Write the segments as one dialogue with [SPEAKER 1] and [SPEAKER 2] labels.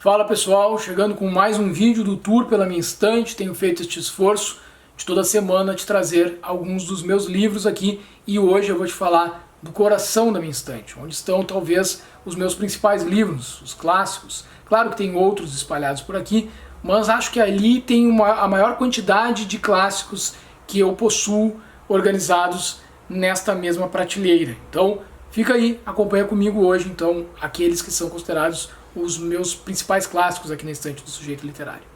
[SPEAKER 1] Fala pessoal, chegando com mais um vídeo do Tour pela Minha Estante. Tenho feito este esforço de toda semana te trazer alguns dos meus livros aqui e hoje eu vou te falar do coração da minha estante, onde estão talvez os meus principais livros, os clássicos. Claro que tem outros espalhados por aqui, mas acho que ali tem a maior quantidade de clássicos que eu possuo organizados nesta mesma prateleira. Então fica aí, acompanha comigo hoje então aqueles que são considerados os meus principais clássicos aqui na estante do Sujeito Literário.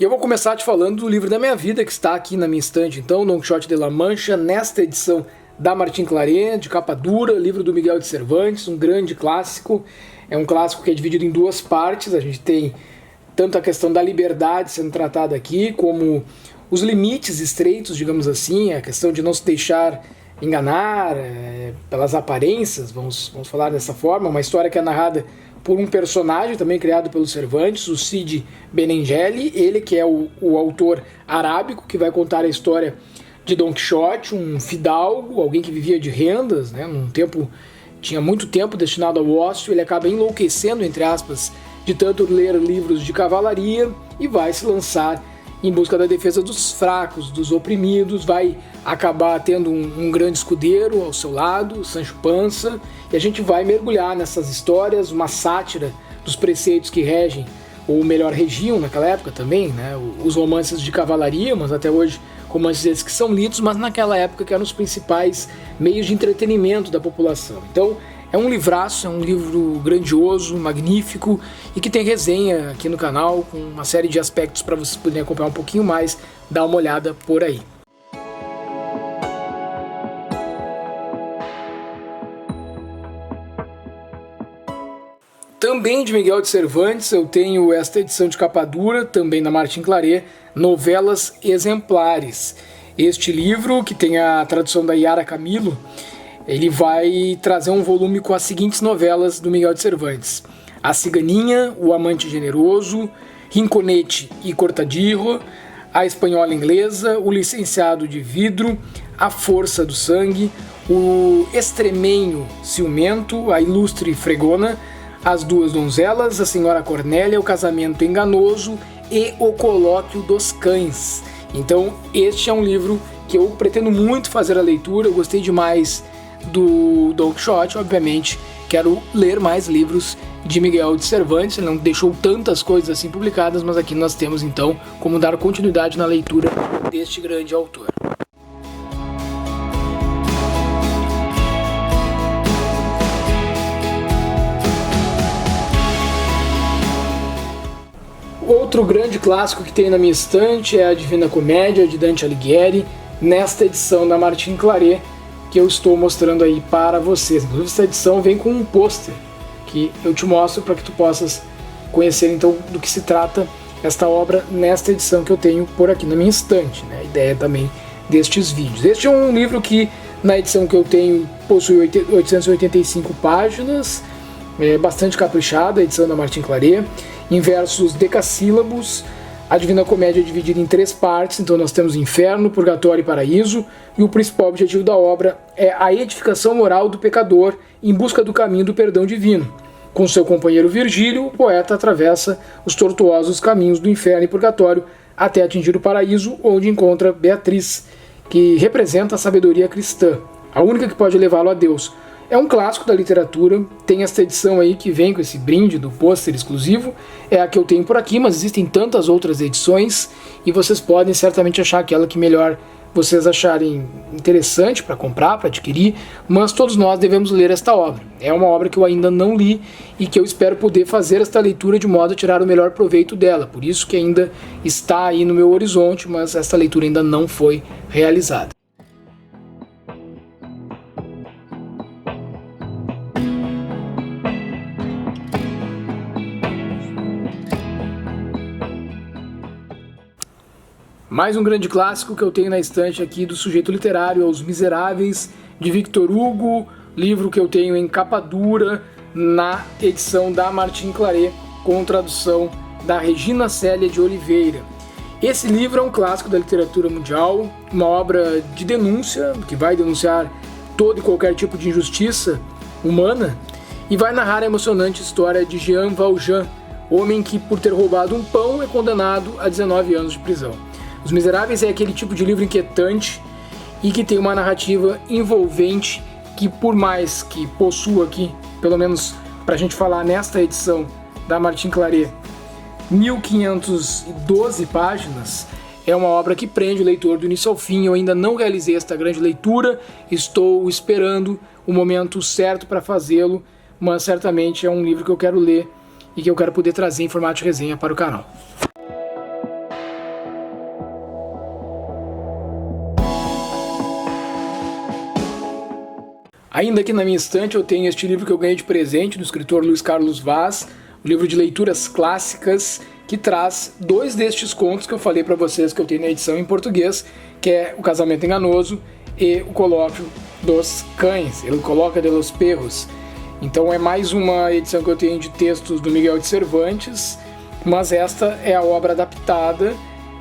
[SPEAKER 1] E eu vou começar te falando do livro da minha vida, que está aqui na minha estante, então, Don Quixote de La Mancha, nesta edição da Martín Claret, de capa dura, livro do Miguel de Cervantes, um grande clássico. É um clássico que é dividido em duas partes. A gente tem tanto a questão da liberdade sendo tratada aqui, como os limites estreitos, digamos assim, a questão de não se deixar enganar pelas aparências, vamos falar dessa forma, uma história que é narrada por um personagem também criado pelo Cervantes, o Cid Benengeli, ele que é o autor arábico que vai contar a história de Don Quixote, um fidalgo, alguém que vivia de rendas, né, tinha muito tempo destinado ao ócio. Ele acaba enlouquecendo, entre aspas, de tanto ler livros de cavalaria e vai se lançar em busca da defesa dos fracos, dos oprimidos, vai acabar tendo um grande escudeiro ao seu lado, Sancho Panza, e a gente vai mergulhar nessas histórias, uma sátira dos preceitos que regem, ou melhor, regiam naquela época também, né, os romances de cavalaria, mas até hoje romances esses que são lidos, mas naquela época que eram os principais meios de entretenimento da população. Então, é um livraço, é um livro grandioso, magnífico e que tem resenha aqui no canal com uma série de aspectos para vocês poderem acompanhar um pouquinho mais, dar uma olhada por aí. Também de Miguel de Cervantes eu tenho esta edição de capa dura, também da Martín Claret, Novelas Exemplares. Este livro, que tem a tradução da Yara Camilo, ele vai trazer um volume com as seguintes novelas do Miguel de Cervantes: A Ciganinha, O Amante Generoso, Rinconete e Cortadirro, A Espanhola Inglesa, O Licenciado de Vidro, A Força do Sangue, O Extremenho Ciumento, A Ilustre Fregona, As Duas Donzelas, A Senhora Cornélia, O Casamento Enganoso e O Colóquio dos Cães. Então este é um livro que eu pretendo muito fazer a leitura. Eu gostei demais do Don Quixote, obviamente quero ler mais livros de Miguel de Cervantes. Ele não deixou tantas coisas assim publicadas, mas aqui nós temos então como dar continuidade na leitura deste grande autor. Outro grande clássico que tem na minha estante é a Divina Comédia, de Dante Alighieri, nesta edição da Martín Claret, que eu estou mostrando aí para vocês. Inclusive, essa edição vem com um pôster que eu te mostro para que tu possas conhecer então do que se trata esta obra nesta edição que eu tenho por aqui na minha estante, né? A ideia também destes vídeos. Este é um livro que na edição que eu tenho possui 885 páginas, é bastante caprichada a edição da Martín Claret, em versos decassílabos. A Divina Comédia é dividida em 3 partes, então nós temos Inferno, Purgatório e Paraíso, e o principal objetivo da obra é a edificação moral do pecador em busca do caminho do perdão divino. Com seu companheiro Virgílio, o poeta atravessa os tortuosos caminhos do inferno e purgatório até atingir o paraíso, onde encontra Beatriz, que representa a sabedoria cristã, a única que pode levá-lo a Deus. É um clássico da literatura, tem esta edição aí que vem com esse brinde do pôster exclusivo, é a que eu tenho por aqui, mas existem tantas outras edições e vocês podem certamente achar aquela que melhor vocês acharem interessante para comprar, para adquirir, mas todos nós devemos ler esta obra. É uma obra que eu ainda não li e que eu espero poder fazer esta leitura de modo a tirar o melhor proveito dela, por isso que ainda está aí no meu horizonte, mas esta leitura ainda não foi realizada. Mais um grande clássico que eu tenho na estante aqui do sujeito literário, Os Miseráveis, de Victor Hugo, livro que eu tenho em capa dura, na edição da Martin Claret, com tradução da Regina Célia de Oliveira. Esse livro é um clássico da literatura mundial, uma obra de denúncia, que vai denunciar todo e qualquer tipo de injustiça humana, e vai narrar a emocionante história de Jean Valjean, homem que, por ter roubado um pão, é condenado a 19 anos de prisão. Os Miseráveis é aquele tipo de livro inquietante e que tem uma narrativa envolvente que, por mais que possua aqui, pelo menos para a gente falar nesta edição da Martin Claret, 1512 páginas, é uma obra que prende o leitor do início ao fim. Eu ainda não realizei esta grande leitura, estou esperando o momento certo para fazê-lo, mas certamente é um livro que eu quero ler e que eu quero poder trazer em formato de resenha para o canal. Ainda aqui na minha estante eu tenho este livro que eu ganhei de presente do escritor Luiz Carlos Vaz, o livro de leituras clássicas, que traz dois destes contos que eu falei para vocês que eu tenho na edição em português, que é O Casamento Enganoso e O Colóquio dos Cães, El Coloca de los Perros. Então é mais uma edição que eu tenho de textos do Miguel de Cervantes, mas esta é a obra adaptada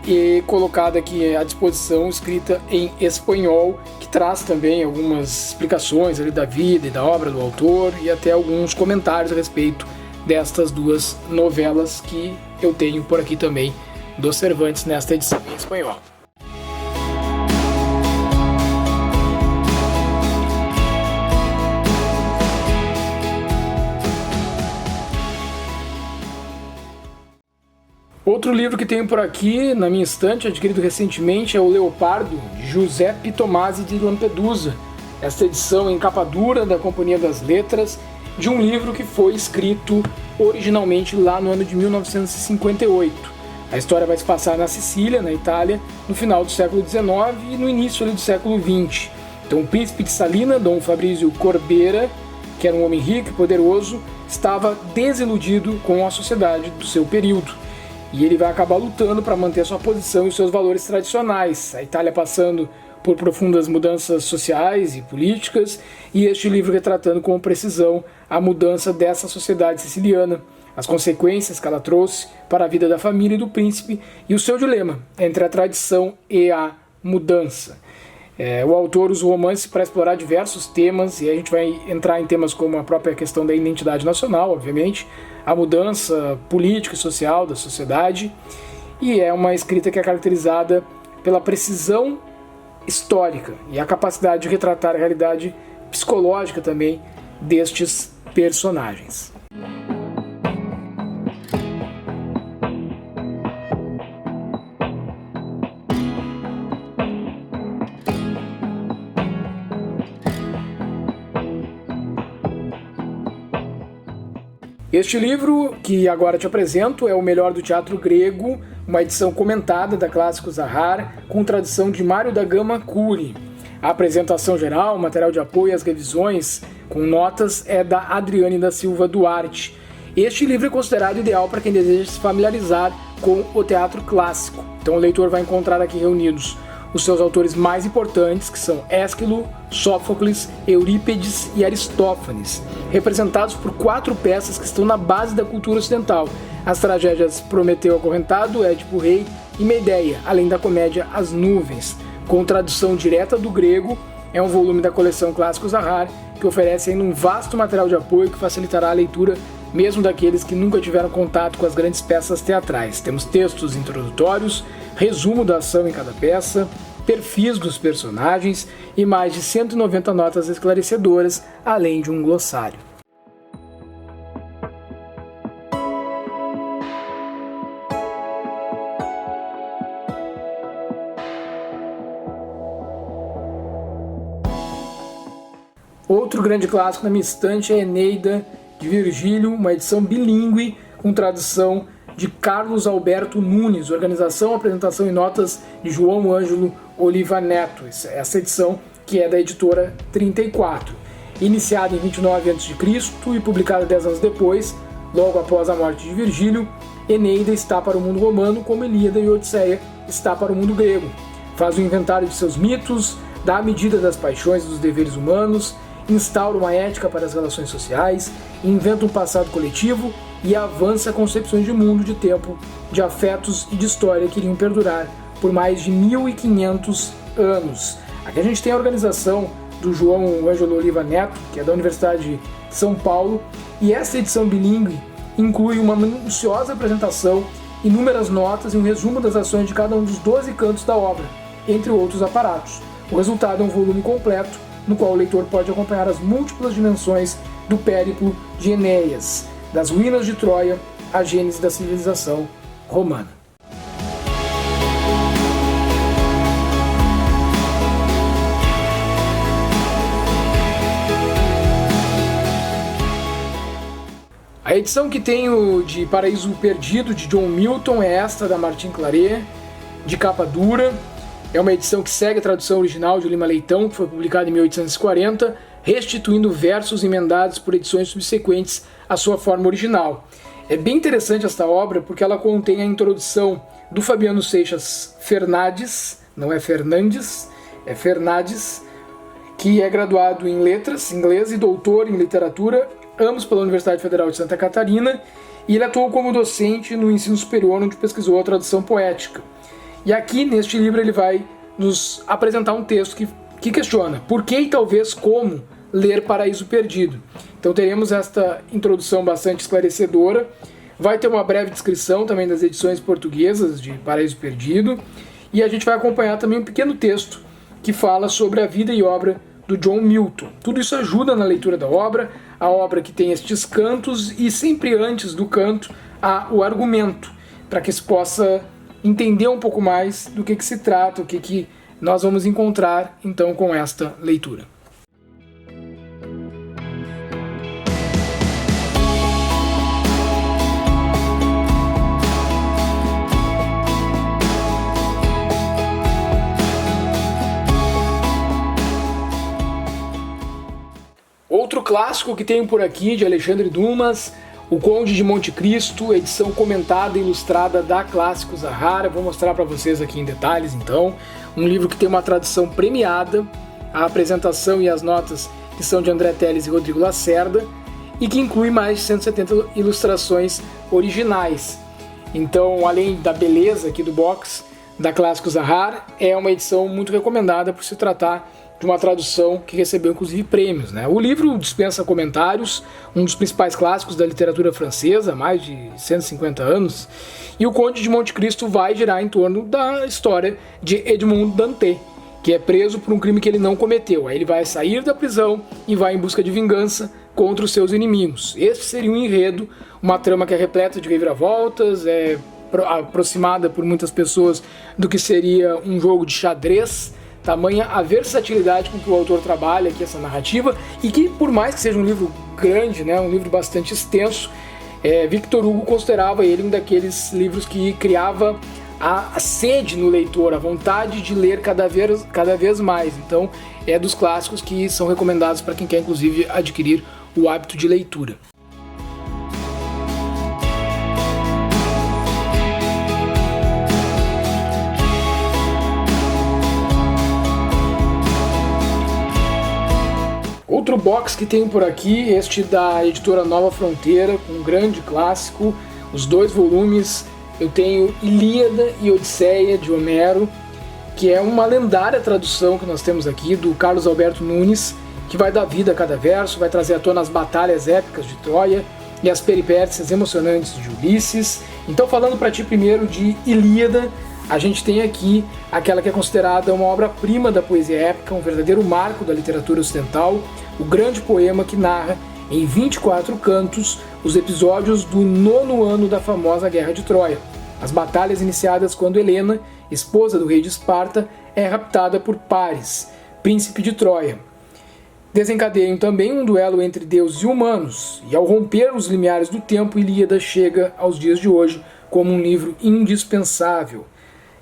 [SPEAKER 1] e colocada aqui à disposição, escrita em espanhol, que traz também algumas explicações ali da vida e da obra do autor e até alguns comentários a respeito destas duas novelas que eu tenho por aqui também dos Cervantes nesta edição em espanhol. Outro livro que tenho por aqui na minha estante, adquirido recentemente, é O Leopardo, de Giuseppe Tomasi de Lampedusa. Esta edição em capa dura da Companhia das Letras, de um livro que foi escrito originalmente lá no ano de 1958. A história vai se passar na Sicília, na Itália, no final do século XIX e no início do século XX. Então o príncipe de Salina, Dom Fabrício Corbera, que era um homem rico e poderoso, estava desiludido com a sociedade do seu período. E ele vai acabar lutando para manter sua posição e os seus valores tradicionais. A Itália passando por profundas mudanças sociais e políticas, e este livro retratando com precisão a mudança dessa sociedade siciliana, as consequências que ela trouxe para a vida da família e do príncipe, e o seu dilema entre a tradição e a mudança. O autor usa o romance para explorar diversos temas, e a gente vai entrar em temas como a própria questão da identidade nacional, obviamente, a mudança política e social da sociedade, e é uma escrita que é caracterizada pela precisão histórica e a capacidade de retratar a realidade psicológica também destes personagens. Este livro, que agora te apresento, é O Melhor do Teatro Grego, uma edição comentada da Clássico Zahar, com tradução de Mário da Gama Cury. A apresentação geral, material de apoio e as revisões com notas é da Adriane da Silva Duarte. Este livro é considerado ideal para quem deseja se familiarizar com o teatro clássico. Então o leitor vai encontrar aqui reunidos os seus autores mais importantes, que são Ésquilo, Sófocles, Eurípides e Aristófanes, representados por 4 peças que estão na base da cultura ocidental: as tragédias Prometeu Acorrentado, Édipo Rei e Medeia, além da comédia As Nuvens. Com tradução direta do grego, é um volume da coleção Clássico Zahar, que oferece ainda um vasto material de apoio que facilitará a leitura mesmo daqueles que nunca tiveram contato com as grandes peças teatrais. Temos textos introdutórios, resumo da ação em cada peça, perfis dos personagens e mais de 190 notas esclarecedoras, além de um glossário. Outro grande clássico na minha estante é Eneida, de Virgílio, uma edição bilíngue com tradução de Carlos Alberto Nunes, organização, apresentação e notas de João Ângelo Oliva Neto. Essa edição que é da editora 34. Iniciada em 29 a.C. e publicada 10 anos depois, logo após a morte de Virgílio, Eneida está para o mundo romano como Ilíada e Odisseia, está para o mundo grego. Faz um inventário de seus mitos, dá a medida das paixões e dos deveres humanos, instaura uma ética para as relações sociais, inventa um passado coletivo e avança concepções de mundo, de tempo, de afetos e de história que iriam perdurar por mais de 1500 anos. Aqui a gente tem a organização do João Ângelo Oliva Neto, que é da Universidade de São Paulo, e essa edição bilíngue inclui uma minuciosa apresentação, inúmeras notas e um resumo das ações de cada um dos 12 cantos da obra, entre outros aparatos. O resultado é um volume completo, no qual o leitor pode acompanhar as múltiplas dimensões do périplo de Enéas, das ruínas de Troia à gênese da civilização romana. A edição que tenho de Paraíso Perdido, de John Milton, é esta da Martin Claret, de capa dura. É uma edição que segue a tradução original de Lima Leitão, que foi publicada em 1840, restituindo versos emendados por edições subsequentes à sua forma original. É bem interessante esta obra porque ela contém a introdução do Fabiano Seixas Fernandes, não é Fernandes, é Fernandes, que é graduado em Letras, inglês, e doutor em Literatura, ambos pela Universidade Federal de Santa Catarina, e ele atuou como docente no ensino superior, onde pesquisou a tradução poética. E aqui, neste livro, ele vai nos apresentar um texto que questiona por que e talvez como ler Paraíso Perdido. Então teremos esta introdução bastante esclarecedora, vai ter uma breve descrição também das edições portuguesas de Paraíso Perdido, e a gente vai acompanhar também um pequeno texto que fala sobre a vida e obra do John Milton. Tudo isso ajuda na leitura da obra, a obra que tem estes cantos, e sempre antes do canto há o argumento, para que se possa entender um pouco mais do que se trata, o que nós vamos encontrar então com esta leitura. Outro clássico que tenho por aqui, de Alexandre Dumas, O Conde de Monte Cristo, edição comentada e ilustrada da Clássicos Zahara. Vou mostrar para vocês aqui em detalhes, então. Um livro que tem uma tradução premiada, a apresentação e as notas que são de André Teles e Rodrigo Lacerda, e que inclui mais de 170 ilustrações originais. Então, além da beleza aqui do box da Clássicos Zahara, é uma edição muito recomendada por se tratar de uma tradução que recebeu inclusive prêmios, né? O livro dispensa comentários, um dos principais clássicos da literatura francesa, há mais de 150 anos, e O Conde de Monte Cristo vai girar em torno da história de Edmond Dantès, que é preso por um crime que ele não cometeu. Aí ele vai sair da prisão e vai em busca de vingança contra os seus inimigos. Esse seria um enredo, uma trama que é repleta de reviravoltas, é aproximada por muitas pessoas do que seria um jogo de xadrez. Tamanha a versatilidade com que o autor trabalha aqui essa narrativa, e que, por mais que seja um livro grande, né, um livro bastante extenso, Victor Hugo considerava ele um daqueles livros que criava a sede no leitor, a vontade de ler cada vez mais. Então é dos clássicos que são recomendados para quem quer inclusive adquirir o hábito de leitura. Outro box que tenho por aqui, este da editora Nova Fronteira, um grande clássico, os 2 volumes. Eu tenho Ilíada e Odisseia, de Homero, que é uma lendária tradução que nós temos aqui, do Carlos Alberto Nunes, que vai dar vida a cada verso, vai trazer à tona as batalhas épicas de Troia e as peripécias emocionantes de Ulisses. Então, falando para ti primeiro de Ilíada, a gente tem aqui aquela que é considerada uma obra-prima da poesia épica, um verdadeiro marco da literatura ocidental, o grande poema que narra em 24 cantos os episódios do 9º ano da famosa Guerra de Troia. As batalhas iniciadas quando Helena, esposa do rei de Esparta, é raptada por Paris, príncipe de Troia. Desencadeiam também um duelo entre deuses e humanos, e ao romper os limiares do tempo, Ilíada chega aos dias de hoje como um livro indispensável.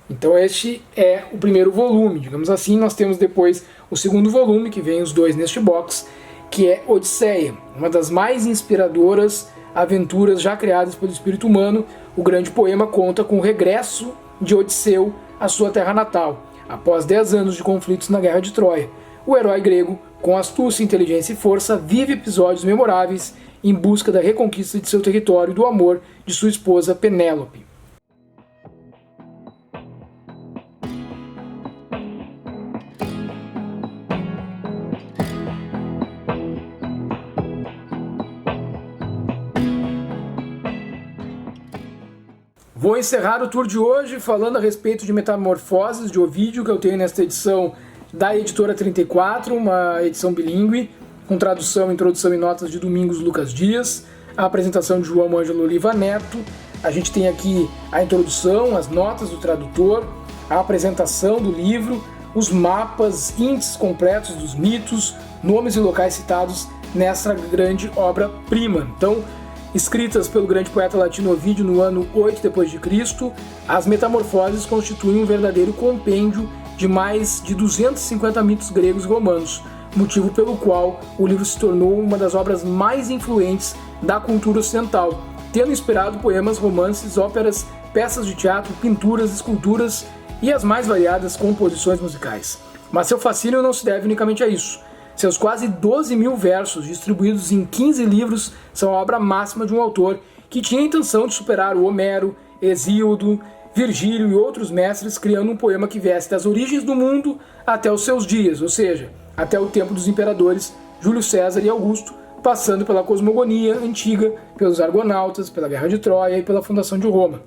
[SPEAKER 1] Então este é o primeiro volume, digamos assim. Nós temos depois o segundo volume, que vem os 2 neste box, que é Odisseia, uma das mais inspiradoras aventuras já criadas pelo espírito humano. O grande poema conta com o regresso de Odisseu à sua terra natal, após 10 anos de conflitos na Guerra de Troia. O herói grego, com astúcia, inteligência e força, vive episódios memoráveis em busca da reconquista de seu território e do amor de sua esposa Penélope. Vou encerrar o tour de hoje falando a respeito de Metamorfoses de Ovídio, que eu tenho nesta edição da Editora 34, uma edição bilíngue, com tradução, introdução e notas de Domingos Lucas Dias, a apresentação de João Ângelo Oliva Neto. A gente tem aqui a introdução, as notas do tradutor, a apresentação do livro, os mapas, índices completos dos mitos, nomes e locais citados nessa grande obra-prima. Então, escritas pelo grande poeta latino Ovídio no ano 8 d.C., as Metamorfoses constituem um verdadeiro compêndio de mais de 250 mitos gregos e romanos, motivo pelo qual o livro se tornou uma das obras mais influentes da cultura ocidental, tendo inspirado poemas, romances, óperas, peças de teatro, pinturas, esculturas e as mais variadas composições musicais. Mas seu fascínio não se deve unicamente a isso. Seus quase 12 mil versos, distribuídos em 15 livros, são a obra máxima de um autor que tinha a intenção de superar o Homero, Hesíodo, Virgílio e outros mestres, criando um poema que viesse das origens do mundo até os seus dias, ou seja, até o tempo dos imperadores Júlio César e Augusto, passando pela cosmogonia antiga, pelos argonautas, pela Guerra de Troia e pela fundação de Roma.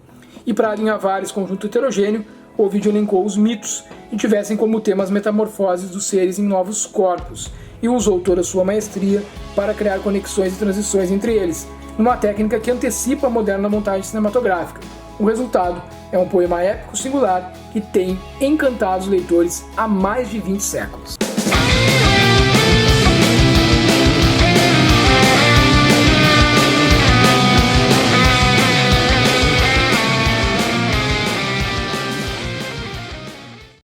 [SPEAKER 1] E para alinhavar esse conjunto heterogêneo, Ovídio elencou os mitos e tivessem como tema as metamorfoses dos seres em novos corpos, e usou toda a sua maestria para criar conexões e transições entre eles, numa técnica que antecipa a moderna montagem cinematográfica. O resultado é um poema épico singular que tem encantado os leitores há mais de 20 séculos.